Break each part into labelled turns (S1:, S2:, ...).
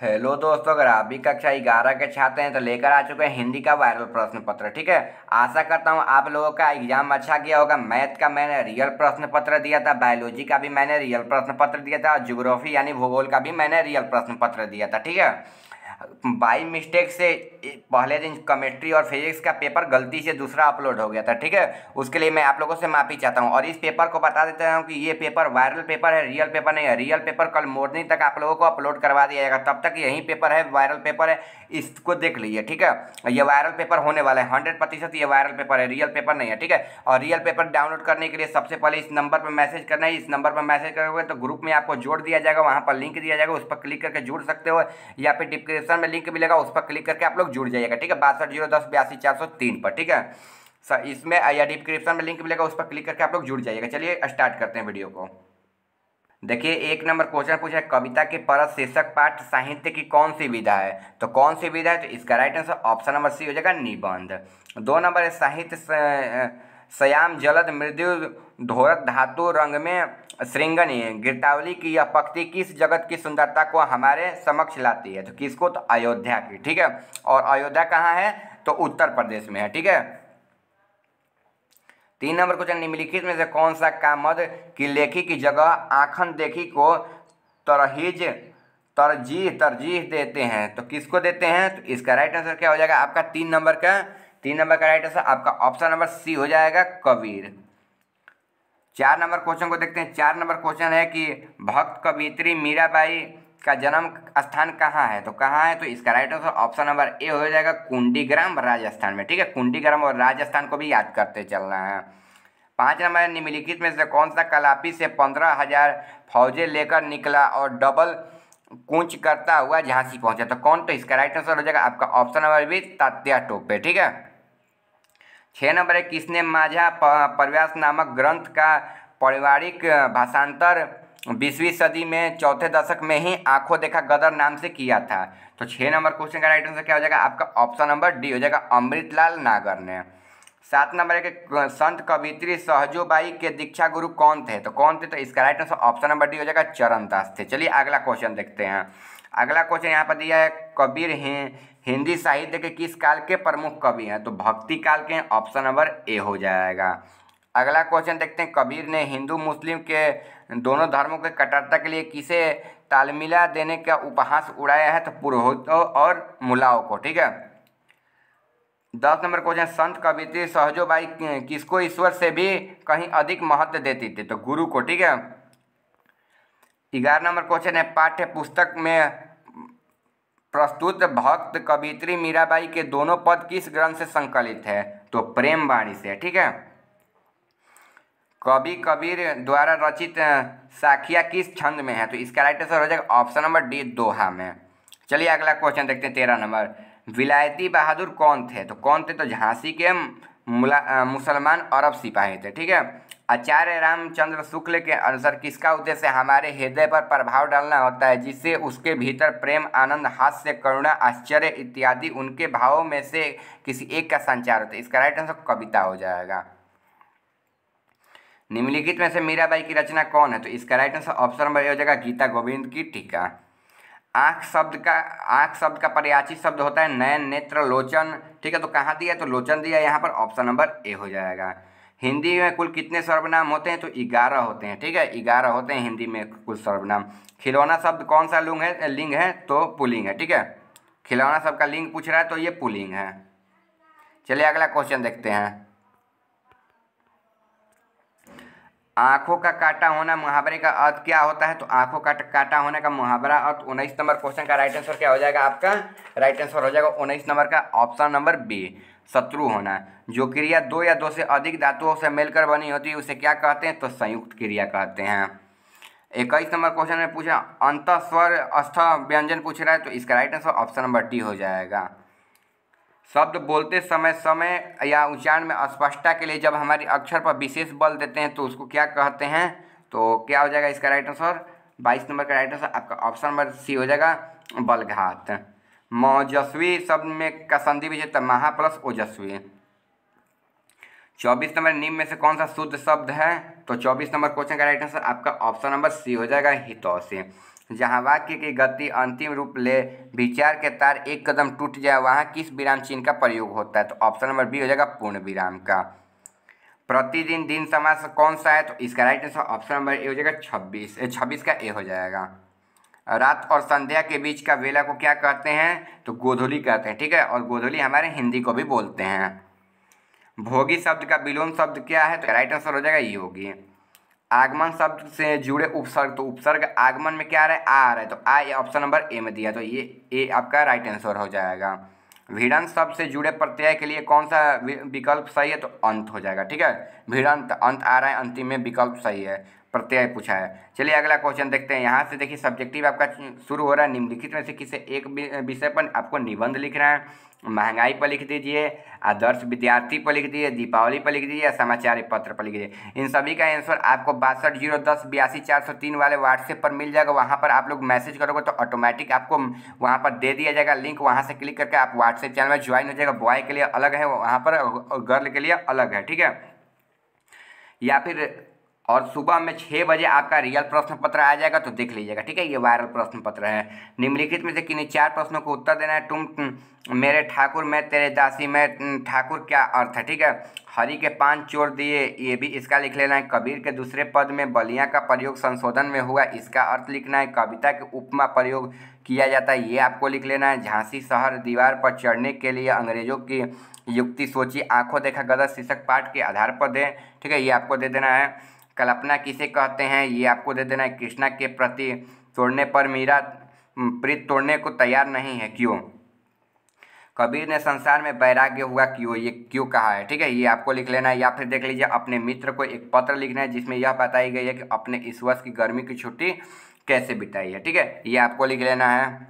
S1: Hello दोस्तों, अगर आप भी कक्षा 11 के छात्र हैं तो लेकर आ चुके हैं हिंदी का वायरल प्रश्न पत्र। ठीक है, आशा करता हूँ आप लोगों का एग्जाम अच्छा गया होगा। मैथ का मैंने रियल प्रश्न पत्र दिया था, बायोलॉजी का भी मैंने रियल प्रश्न पत्र दिया था, और ज्योग्राफी यानी भूगोल का भी मैंने रियल प्रश्न पत्र दिया था। ठीक है, बाई मिस्टेक से पहले दिन केमिस्ट्री और फिजिक्स का पेपर गलती से दूसरा अपलोड हो गया था। ठीक है, उसके लिए मैं आप लोगों से माफ़ी चाहता हूँ। और इस पेपर को बता देता हूँ कि ये पेपर वायरल पेपर है, रियल पेपर नहीं है। रियल पेपर कल मॉर्निंग तक आप लोगों को अपलोड करवा दिया जाएगा, तब तक यही पेपर है, वायरल पेपर है, इसको देख लीजिए। ठीक है, ये वायरल पेपर होने वाला है 100%। ये वायरल पेपर है, रियल पेपर नहीं है। ठीक है, और रियल पेपर डाउनलोड करने के लिए सबसे पहले इस नंबर पर मैसेज करना है। इस नंबर पर मैसेज करोगे तो ग्रुप में आपको जोड़ दिया जाएगा, वहाँ पर लिंक दिया जाएगा, उस पर क्लिक करके जुड़ सकते हो, या फिर डिस्क्रिप्शन में लिंक मिलेगा, उस पर क्लिक करके आप लोग जुड़ जाइएगा। ठीक है, 62 010 82 403 पर। ठीक है सर, इसमें या डिस्क्रिप्शन में लिंक मिलेगा, उस पर क्लिक करके आप लोग जुड़ जाइएगा। चलिए स्टार्ट करते हैं वीडियो को। देखिए, एक नंबर क्वेश्चन पूछा है, कविता के परत शीर्षक पाठ साहित्य की कौन सी विधा है? तो कौन सी विधा है? तो इसका right answer option number C हो जाएगा, निबंध। 2 नंबर है, साहित्य श्याम जलद मृदु धोरत धातु रंग में श्रृंगनी गिरतावली की यह पंक्ति किस जगत की सुंदरता को हमारे समक्ष लाती है? तो किसको? तो अयोध्या की। ठीक है, और अयोध्या कहाँ है? तो उत्तर प्रदेश में है। ठीक है, 3 नंबर क्वेश्चन, निम्नलिखित में से कौन सा कामद की लेखी की जगह आखन देखी को तरहीज तरजीह देते हैं? तो किसको देते हैं? तो इसका राइट आंसर क्या हो जाएगा आपका? 3 नंबर का राइट आंसर आपका ऑप्शन नंबर सी हो जाएगा, कबीर। 4 नंबर क्वेश्चन को देखते हैं। 4 नंबर क्वेश्चन है कि भक्त कवियत्री मीराबाई का जन्म स्थान कहाँ है? तो कहाँ है? तो इसका right answer option number A हो जाएगा, कुंडीग्राम राजस्थान में। ठीक है, कुंडीग्राम और राजस्थान को भी याद करते चलना है। 5 नंबर, निम्नलिखित में से कौन सा कलापी से 15,000 फौजें लेकर निकला और डबल कूच करता हुआ झांसी पहुंचा? तो कौन? तो इसका राइट आंसर हो जाएगा आपका option number B, Tatya Tope. ठीक है, 6 नंबर है, किसने माझा प्रव्यास नामक ग्रंथ का पारिवारिक भाषांतर 20वीं सदी में चौथे दशक में ही आंखों देखा गदर नाम से किया था? तो 6 नंबर क्वेश्चन का राइट आंसर क्या हो जाएगा आपका? ऑप्शन नंबर डी हो जाएगा, अमृतलाल नागर ने। 7 नंबर है कि संत कवित्री सहजोबाई के दीक्षा गुरु कौन थे? तो कौन थे? तो इसका right answer option number D हो जाएगा, चरणदास थे। चलिए अगला क्वेश्चन देखते हैं। अगला क्वेश्चन यहाँ पर दिया है, कबीर हिंदी साहित्य के किस काल के प्रमुख कवि हैं? तो भक्ति काल के हैं, ऑप्शन नंबर ए हो जाएगा। अगला क्वेश्चन देखते हैं, कबीर ने हिंदू मुस्लिम के दोनों धर्मों के कट्टरता के लिए किसे तालमिला देने का उपहास उड़ाया है? तो पुरोहितों और मुलाओं को। ठीक है, 10 नंबर क्वेश्चन, संत कवित्री सहजोबाई किसको ईश्वर से भी कहीं अधिक महत्व देती थी? तो गुरु को। ठीक है, 11 नंबर क्वेश्चन है, पाठ्य पुस्तक में प्रस्तुत भक्त कवित्री मीराबाई के दोनों पद किस ग्रंथ से संकलित है? तो प्रेम वाणी से। ठीक है, कवि कबीर द्वारा रचित साखिया किस छंद में है? तो इसका राइट आंसर हो जाएगा ऑप्शन नंबर डी, दोहा में। चलिए अगला क्वेश्चन देखते हैं। 13 नंबर, विलायती बहादुर कौन थे? तो कौन थे? तो झांसी के मुसलमान अरब सिपाही थे। ठीक है, आचार्य रामचंद्र शुक्ल के अनुसार किसका उद्देश्य हमारे हृदय पर प्रभाव डालना होता है, जिससे उसके भीतर प्रेम, आनंद, हास्य, करुणा, आश्चर्य इत्यादि उनके भावों में से किसी एक का संचार होता है? इसका राइट आंसर कविता हो जाएगा। निम्नलिखित में से मीराबाई की रचना कौन है? तो इसका right answer option number A हो जाएगा, गीता गोविंद की टीका। आँख शब्द का पर्यायवाची शब्द होता है नयन, नेत्र, लोचन। ठीक है, तो कहाँ दिया? तो लोचन दिया यहाँ पर, ऑप्शन नंबर ए हो जाएगा। हिंदी में कुल कितने सर्वनाम होते हैं? तो 11 होते हैं। ठीक है, 11 होते हैं हिंदी में कुल सर्वनाम। खिलौना शब्द कौन सा लिंग है? तो पुल्लिंग है। ठीक है, खिलौना शब्द का लिंग पूछ रहा है, तो ये पुल्लिंग है। चलिए अगला क्वेश्चन देखते हैं। आंखों का काटा होना मुहावरे का अर्थ क्या होता है? तो आंखों का काटा होने का मुहावरा अर्थ 19 नंबर क्वेश्चन का राइट आंसर क्या हो जाएगा आपका? राइट आंसर हो जाएगा 19 नंबर का ऑप्शन नंबर बी, शत्रु होना। जो क्रिया 2 या 2 से अधिक धातुओं से मिलकर बनी होती है उसे क्या कहते हैं? तो संयुक्त क्रिया कहते हैं। 21 नंबर क्वेश्चन में पूछा अंत स्वर अस्थ व्यंजन पूछ रहा है, तो इसका right answer option number D हो जाएगा। शब्द बोलते समय या उच्चारण में स्पष्टता के लिए जब हमारी अक्षर पर विशेष बल देते हैं तो उसको क्या कहते हैं? तो क्या हो जाएगा इसका राइट आंसर? 22 नंबर का राइट आंसर आपका ऑप्शन नंबर सी हो जाएगा, बलघात। मौजस्वी शब्द में का संधि विच्छेद महा प्लस ओजस्वी। 24 नंबर, निम्न में से कौन सा शुद्ध शब्द है? तो 24 नंबर क्वेश्चन का राइट आंसर आपका ऑप्शन नंबर सी हो जाएगा, हितौसी। जहाँ वाक्य की गति अंतिम रूप ले, विचार के तार एक कदम टूट जाए, वहाँ किस विराम चिन्ह का प्रयोग होता है? तो ऑप्शन नंबर बी हो जाएगा पूर्ण विराम का। प्रतिदिन दिन समास कौन सा है? तो इसका right answer option number A हो जाएगा 26। 26 का ए हो जाएगा। रात और संध्या के बीच का वेला को क्या कहते हैं? तो गोधूली कहते हैं, ठीक है। और गोधूली हमारे हिंदी को भी बोलते हैं। भोगी शब्द का विलोम शब्द क्या है? तो राइट आंसर हो जाएगा योगी। आगमन शब्द से जुड़े उपसर्ग, तो उपसर्ग आगमन में क्या आ रहा है? आ रहा है, तो आ ये ऑप्शन नंबर ए में दिया, तो ये ए आपका राइट आंसर हो जाएगा। भिड़ंत शब्द से जुड़े प्रत्यय के लिए कौन सा विकल्प सही है? तो अंत हो जाएगा, ठीक है। भिड़ंत अंत आ रहा है, अंतिम में विकल्प सही है, प्रत्यय पूछा है। चलिए अगला क्वेश्चन देखते हैं। यहाँ से देखिए सब्जेक्टिव आपका शुरू हो रहा है। निम्नलिखित में से किसी एक विषय पर आपको निबंध लिखना है। महंगाई पर लिख दीजिए, आदर्श विद्यार्थी पर लिख दीजिए, दीपावली पर लिख दीजिए या समाचार पत्र पर लिख दीजिए। इन सभी का आंसर आपको 6201082403 वाले व्हाट्सएप पर मिल जाएगा। वहाँ पर आप लोग मैसेज करोगे तो ऑटोमेटिक आपको वहाँ पर दे दिया जाएगा लिंक। वहाँ से क्लिक करके आप व्हाट्सएप चैनल में ज्वाइन हो जाएगा। बॉय के लिए अलग है वहाँ पर और गर्ल के लिए अलग है, ठीक है। या फिर और सुबह में 6 बजे आपका रियल प्रश्न पत्र आ जाएगा, तो देख लीजिएगा, ठीक है। ये वायरल प्रश्न पत्र है। निम्नलिखित में से किन्हीं 4 प्रश्नों को उत्तर देना है। तुम मेरे ठाकुर, मैं तेरे दासी, मैं ठाकुर क्या अर्थ है, ठीक है। हरि के 5 चोर दिए, ये भी इसका लिख लेना है। कबीर के दूसरे पद में बलिया का प्रयोग संशोधन में हुआ, इसका अर्थ लिखना है। कविता के उपमा प्रयोग किया जाता है, ये आपको लिख लेना है। झांसी शहर दीवार पर चढ़ने के लिए अंग्रेजों की युक्ति सोची, आंखों देखा गदर शीर्षक पाठ के आधार पर दें, ठीक है, ये आपको दे देना है। कल्पना किसे कहते हैं, ये आपको दे देना है। कृष्णा के प्रति तोड़ने पर मीरा प्रीत तोड़ने को तैयार नहीं है, क्यों? कबीर ने संसार में वैराग्य हुआ, क्यों? ये क्यों कहा है, ठीक है, ये आपको लिख लेना है। या फिर देख लीजिए अपने मित्र को एक पत्र लिखना है जिसमें यह बताई गई है कि अपने इस वर्ष की गर्मी की छुट्टी कैसे बिताई है, ठीक है, ये आपको लिख लेना है।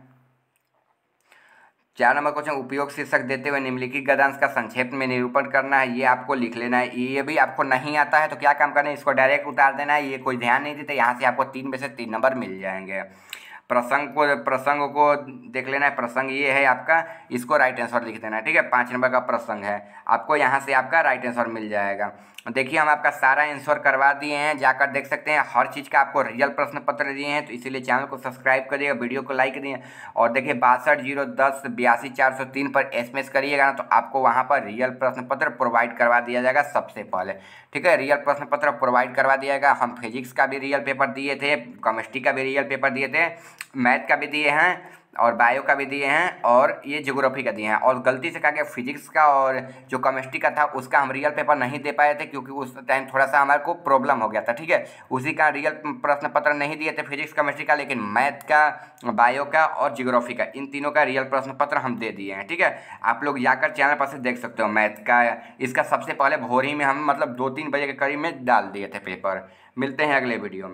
S1: 4 नंबर क्वेश्चन, उपयोग शीर्षक देते हुए निम्नलिखित गद्यांश का संक्षेप में निरूपण करना है, ये आपको लिख लेना है। ये भी आपको नहीं आता है तो क्या काम करना है, इसको डायरेक्ट उतार देना है। ये कोई ध्यान नहीं देते, यहाँ से आपको 3 में से 3 नंबर मिल जाएंगे। प्रसंग को देख लेना है। प्रसंग ये है आपका, इसको राइट आंसर लिख देना है, ठीक है। 5 नंबर का प्रसंग है, आपको यहाँ से आपका राइट आंसर मिल जाएगा। देखिए हम आपका सारा आंसर करवा दिए हैं, जाकर देख सकते हैं। हर चीज़ का आपको रियल प्रश्न पत्र दिए हैं, तो इसीलिए चैनल को सब्सक्राइब करिएगा, वीडियो को लाइक दिए। और देखिए 6201082403 पर SMS करिएगा ना, तो आपको वहाँ पर रियल प्रश्न पत्र प्रोवाइड करवा दिया जाएगा सबसे पहले, ठीक है। रियल प्रश्न पत्र प्रोवाइड करवा दिया जाएगा। हम फिजिक्स का भी रियल पेपर दिए थे, केमिस्ट्री का भी रियल पेपर दिए थे, मैथ का भी दिए हैं और बायो का भी दिए हैं और ये ज्योग्राफी का दिए हैं। और गलती से कहा कि फिजिक्स का और जो केमिस्ट्री का था उसका हम रियल पेपर नहीं दे पाए थे, क्योंकि उस टाइम थोड़ा सा हमारे को प्रॉब्लम हो गया था, ठीक है। उसी का रियल प्रश्न पत्र नहीं दिए थे फिजिक्स केमिस्ट्री का, लेकिन मैथ का, बायो का और ज्योग्राफी का, इन तीनों का रियल प्रश्न पत्र हम दे दिए हैं, ठीक है। आप लोग जाकर चैनल पर से देख सकते हो। मैथ का इसका सबसे पहले भोर ही में हम मतलब 2-3 बजे के करीब में डाल दिए थे पेपर। मिलते हैं अगले वीडियो में।